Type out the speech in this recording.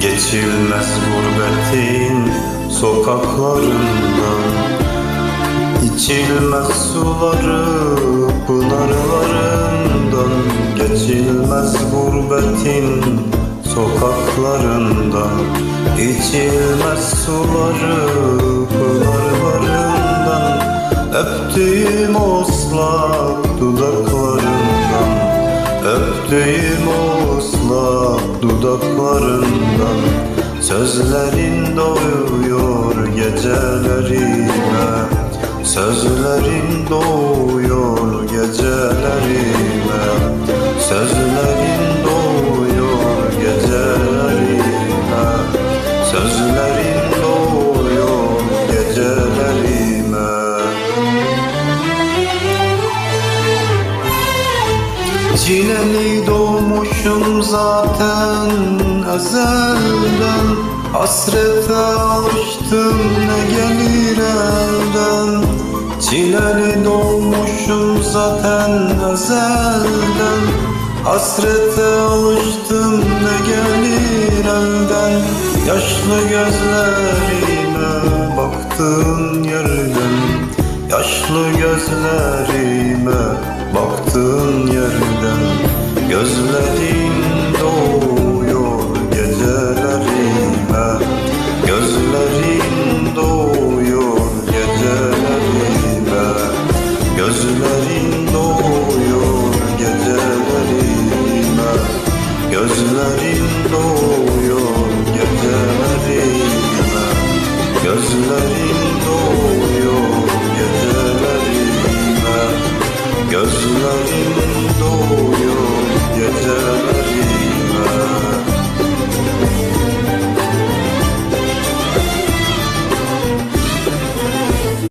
Geçilmez gurbetin sokaklarından, İçilmez suları pınarlarından. Geçilmez gurbetin sokaklarından, İçilmez suları pınarlarından. Öptüğüm o ıslak dudaklarından, öptüğüm o ıslak dudaklarından. Sözlerin doyuyor gecelerime, sözlerin doyuyor gecelerime, sözlerin doyuyor gecelerime, sözlerin doyuyor gecelerime. Çileli doğmuşum zaten ezelden, hasrete alıştım ne gelir elden. Çileli doğmuşum zaten ezelden, hasrete alıştım ne gelir elden. Yaşlı gözlerime baktığın yerden, yaşlı gözlerime baktığın yerden. Gözlerin doğuyor